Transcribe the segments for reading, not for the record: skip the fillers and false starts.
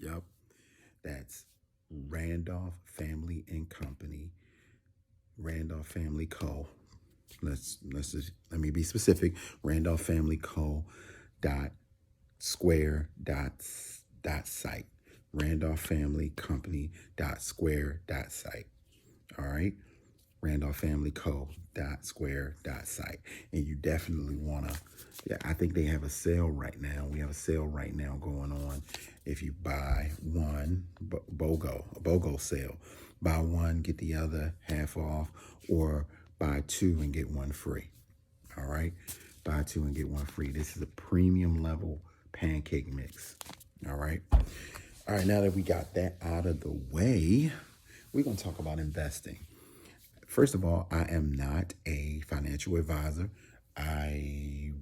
Yep. That's Randolph Family and Company, Randolph Family Co. Let me be specific. Randolph Family Co. dot square dot site. Randolph Family Company dot square dot site. All right. Randolph Family Co. dot square dot site. And you definitely want to, yeah, I think they have a sale right now. We have a sale right now going on. If you buy one, a BOGO sale, buy one, get the other half off, or buy two and get one free. All right. Buy two and get one free. This is a premium level pancake mix. All right. All right. Now that we got that out of the way, we're going to talk about investing. First of all, I am not a financial advisor. I'm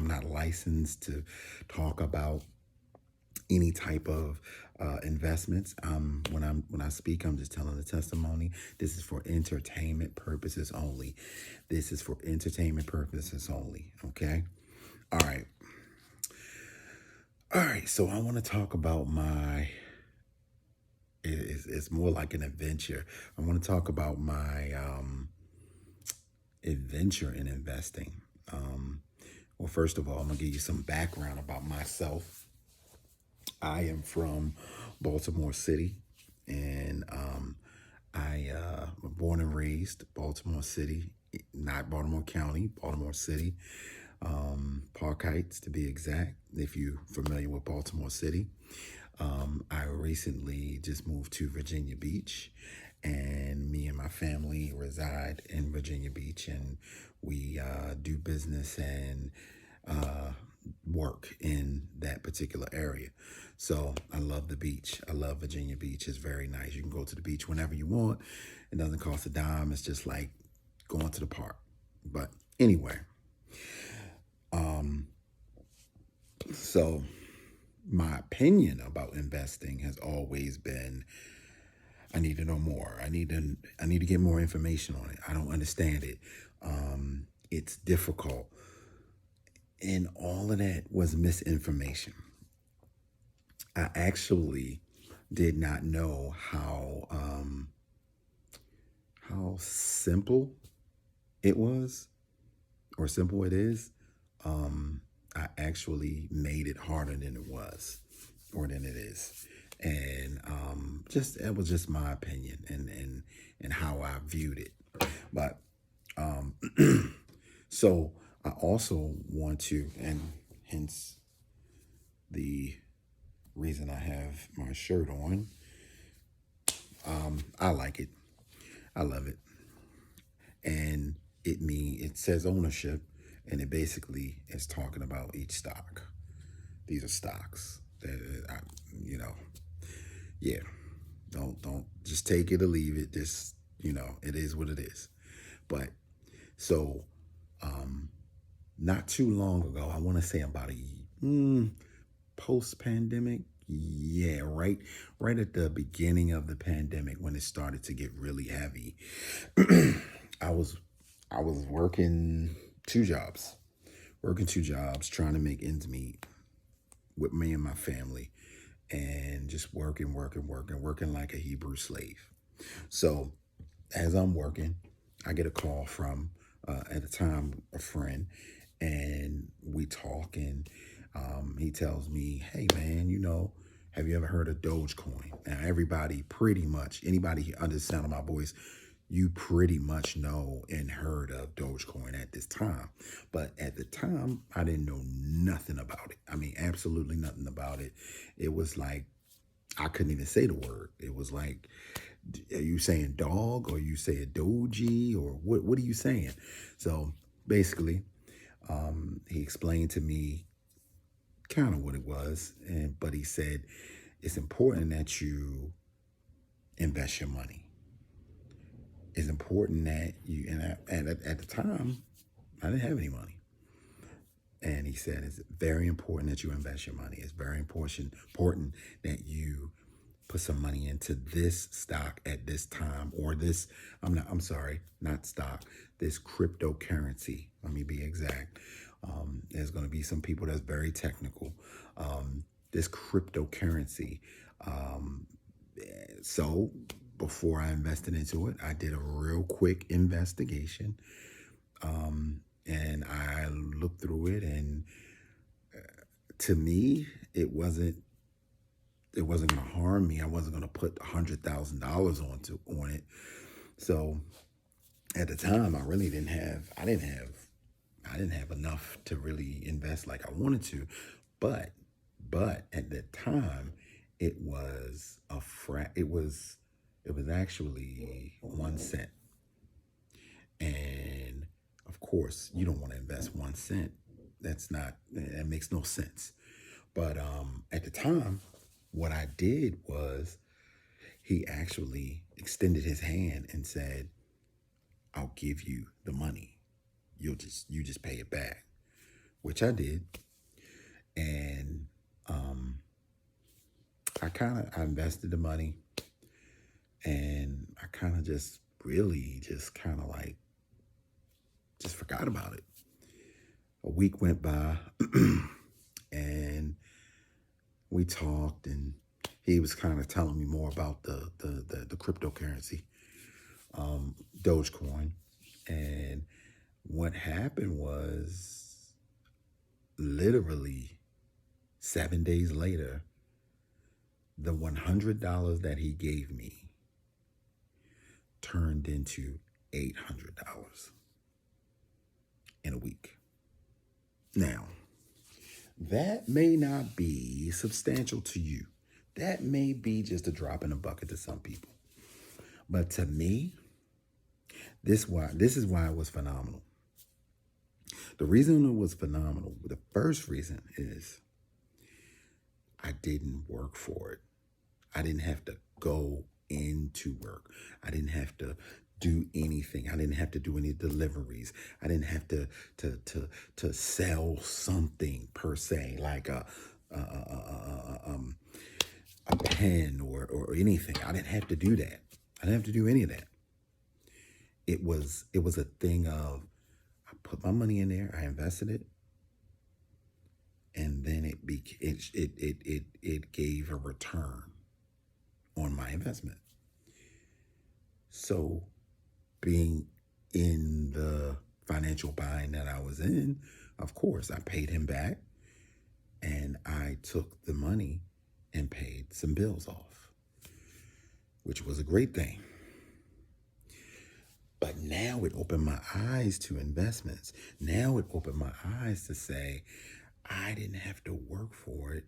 not licensed to talk about any type of investments. When I speak, I'm just telling the testimony. This is for entertainment purposes only. This is for entertainment purposes only. Okay. All right. All right. So I want to talk about it's more like an adventure. I want to talk about my adventure in investing. Well, first of all, I'm going to give you some background about myself. I am from Baltimore City, and I was born and raised Baltimore City, not Baltimore County, Baltimore City, Park Heights to be exact, if you're familiar with Baltimore City. I recently just moved to Virginia Beach, and me and my family reside in Virginia Beach, and we do business and work in that particular area. So I love the beach. I love Virginia Beach. It's very nice. You can go to the beach whenever you want. It doesn't cost a dime. It's just like going to the park. But anyway, so my opinion about investing has always been I need to know more. I need to get more information on it. I don't understand it. It's difficult. And all of that was misinformation. I actually did not know how simple it was or simple it is. I actually made it harder than it was or than it is. And just it was just my opinion and how I viewed it. But so I also want to, and hence the reason I have my shirt on. I like it. I love it. And it says ownership, and it basically is talking about each stock. These are stocks that you know, yeah. Don't just take it or leave it. Just it is what it is. But so not too long ago, I want to say about post pandemic. Yeah, right at the beginning of the pandemic when it started to get really heavy. I was I was working two jobs, trying to make ends meet with me and my family, and just working like a Hebrew slave. So as I'm working, I get a call from at the time a friend, and we talk, and he tells me, "Hey man, have you ever heard of Dogecoin?" Now everybody, pretty much anybody who understands the sound of my voice, you pretty much know and heard of Dogecoin at this time. But at the time, I didn't know nothing about it. I mean, absolutely nothing about it. It was like I couldn't even say the word. It was like, are you saying dog or you say a doji or what are you saying? So basically, he explained to me kind of what it was, but he said it's important that you invest your money. It's important that you and at the time I didn't have any money. And he said it's very important that you invest your money. It's very important that you put some money into this stock at this time, or this, I'm sorry, not stock, this cryptocurrency. Let me be exact. There's going to be some people that's very technical. this cryptocurrency. Um, so before I invested into it, I did a real quick investigation, and I looked through it, and to me, it wasn't going to harm me. I wasn't going to put $100,000 on it. So at the time, I didn't have enough to really invest like I wanted to, but at the time, it was it was actually 1 cent, and of course, you don't want to invest 1 cent. That makes no sense. But at the time, what I did was he actually extended his hand and said, "I'll give you the money. You just pay it back," which I did, and um, I invested the money, and I kind of just really just kind of like just forgot about it. A week went by, and we talked, and he was kind of telling me more about the cryptocurrency, Dogecoin. And what happened was literally 7 days later, the $100 that he gave me turned into $800 in a week. Now, that may not be substantial to you. That may be just a drop in a bucket to some people. But to me, this is why it was phenomenal. The reason it was phenomenal, the first reason is I didn't work for it. I didn't have to go into work. I didn't have to do anything. I didn't have to do any deliveries. I didn't have to sell something per se, like a pen or anything. I didn't have to do that. I didn't have to do any of that. It was a thing of I put my money in there, I invested it, and then it gave a return on my investment. So being in the financial bind that I was in, of course, I paid him back, and I took the money and paid some bills off, which was a great thing. But now it opened my eyes to investments. Now it opened my eyes to say, I didn't have to work for it.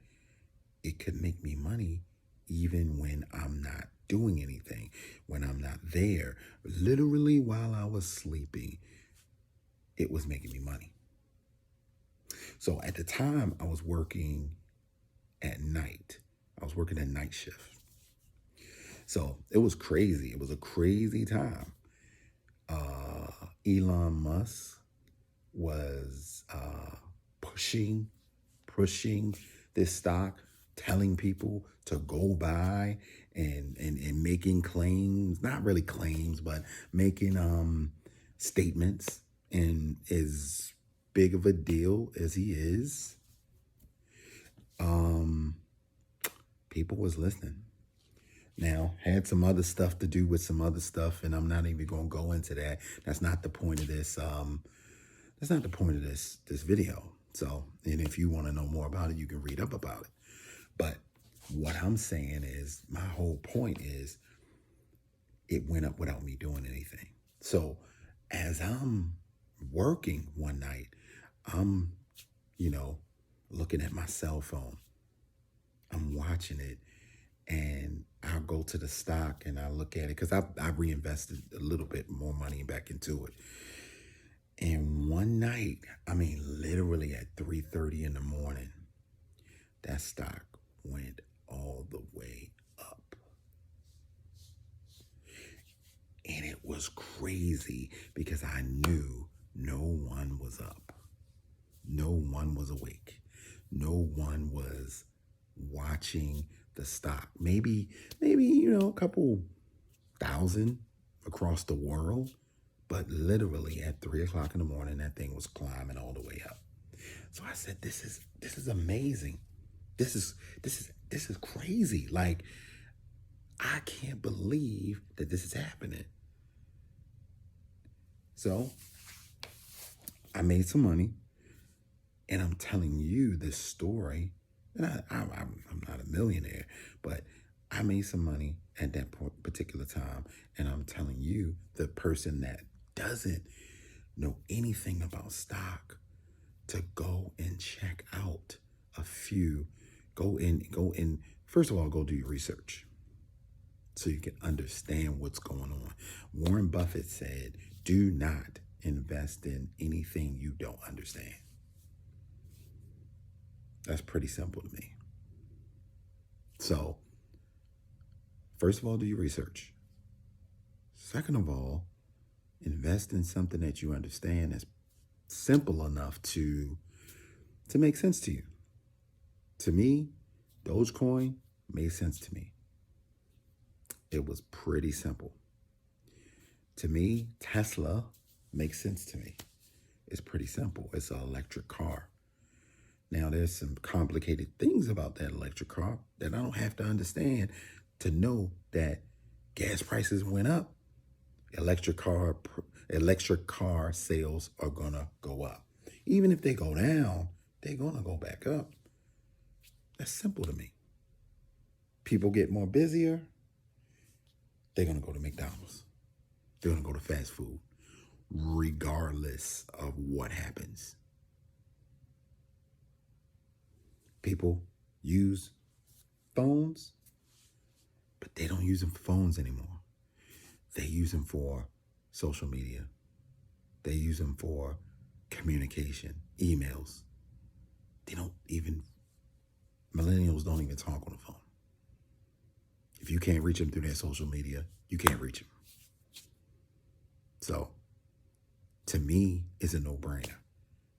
It could make me money even when I'm not doing anything, when I'm not there. Literally while I was sleeping, it was making me money. So at the time, I was working at night. I was working a night shift. So it was crazy. It was a crazy time. Elon Musk was pushing this stock, telling people to go buy, and making claims, not really claims, but making statements. And as big of a deal as he is, people was listening. Now, had some other stuff to do with some other stuff, and I'm not even going to go into that. That's not the point of this. That's not the point of this video. So, and if you want to know more about it, you can read up about it. But what I'm saying is, my whole point is, it went up without me doing anything. So, as I'm working one night, I'm, looking at my cell phone. I'm watching it, and I'll go to the stock and I look at it because I reinvested a little bit more money back into it. And one night, I mean, literally at 3:30 in the morning, that stock went all the way up. And it was crazy because I knew no one was up. No one was awake. No one was watching the stock. Maybe, a couple thousand across the world, but literally at 3:00 in the morning, that thing was climbing all the way up. So I said, this is amazing. This is crazy. Like, I can't believe that this is happening. So I made some money, and I'm telling you this story. And I'm not a millionaire, but I made some money at that particular time. And I'm telling you, the person that doesn't know anything about stock, to go and check out a few. Go in. First of all, go do your research so you can understand what's going on. Warren Buffett said, do not invest in anything you don't understand. That's pretty simple to me. So, first of all, do your research. Second of all, invest in something that you understand that's simple enough to make sense to you. To me, Dogecoin made sense to me. It was pretty simple. To me, Tesla makes sense to me. It's pretty simple. It's an electric car. Now, there's some complicated things about that electric car that I don't have to understand to know that gas prices went up. Electric car sales are going to go up. Even if they go down, they're going to go back up. That's simple to me. People get more busier. They're going to go to McDonald's. They're going to go to fast food, regardless of what happens. People use phones, but they don't use them for phones anymore. They use them for social media. They use them for communication, emails. Millennials don't even talk on the phone. If you can't reach them through their social media, you can't reach them. So, to me, it's a no-brainer.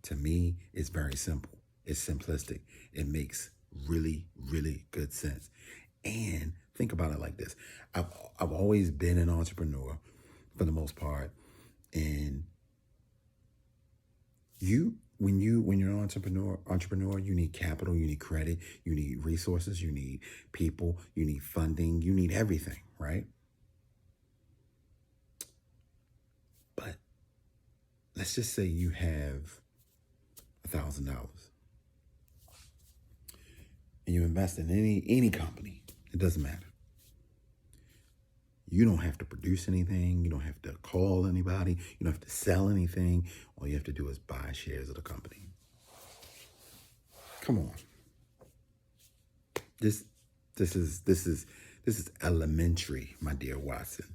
To me, it's very simple. It's simplistic. It makes really, really good sense. And think about it like this. I've always been an entrepreneur for the most part. And when you're an entrepreneur, you need capital, you need credit, you need resources, you need people, you need funding, you need everything, right? But let's just say you have $1,000 and you invest in any company. It doesn't matter. You don't have to produce anything. You don't have to call anybody. You don't have to sell anything. All you have to do is buy shares of the company. Come on. This is elementary, my dear Watson.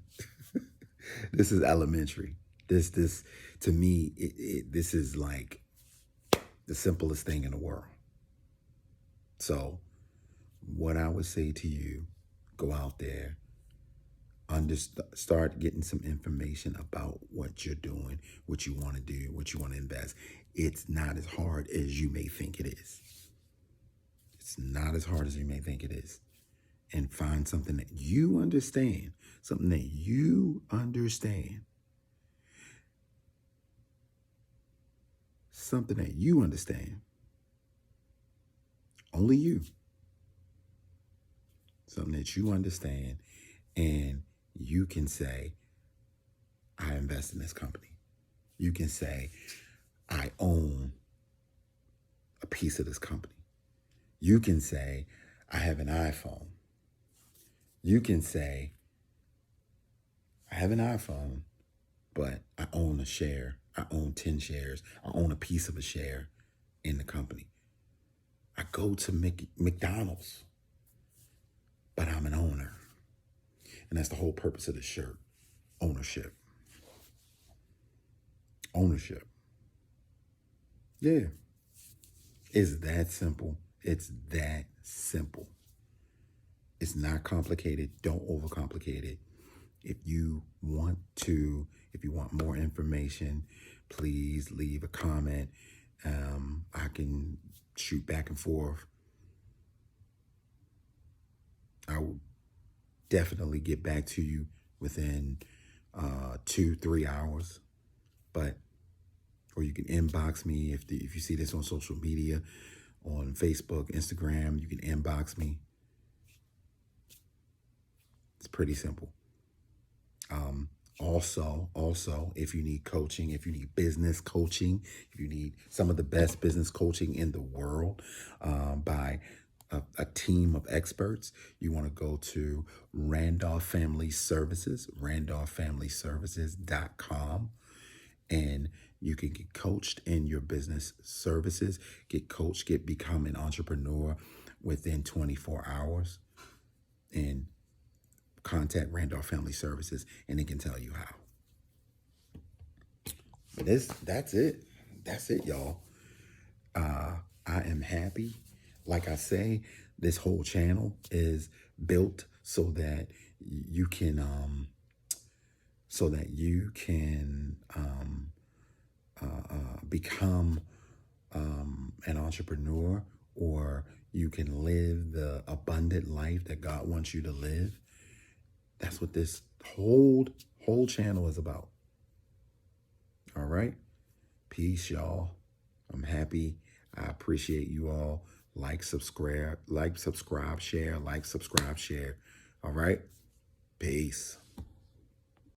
This is elementary. This to me, this is like the simplest thing in the world. So, what I would say to you, go out there, start getting some information about what you're doing, what you want to do, what you want to invest. It's not as hard as you may think it is. It's not as hard as you may think it is. And find something that you understand, something that you understand. Something that you understand. Only you. Something that you understand, and you can say, I invest in this company. You can say, I own a piece of this company. You can say, I have an iPhone. You can say, I have an iPhone, but I own a share. I own 10 shares. I own a piece of a share in the company. I go to McDonald's, but I'm an owner. And that's the whole purpose of the shirt. Ownership. Ownership. Yeah. It's that simple. It's that simple. It's not complicated. Don't overcomplicate it. If you want more information, please leave a comment. I can shoot back and forth. I will definitely get back to you within 2-3 hours. Or you can inbox me if you see this on social media, on Facebook, Instagram. You can inbox me. It's pretty simple. Also, if you need coaching, if you need business coaching, if you need some of the best business coaching in the world by a team of experts, you want to go to Randolph Family Services, randolphfamilyservices.com, and you can get coached in your business services, get coached, become an entrepreneur within 24 hours, and contact Randolph Family Services, and they can tell you how. But that's it. That's it, y'all. I am happy. Like I say, this whole channel is built so that you can become an entrepreneur, or you can live the abundant life that God wants you to live. That's what this whole channel is about. All right. Peace, y'all. I'm happy. I appreciate you all. Like, subscribe, share. All right. Peace.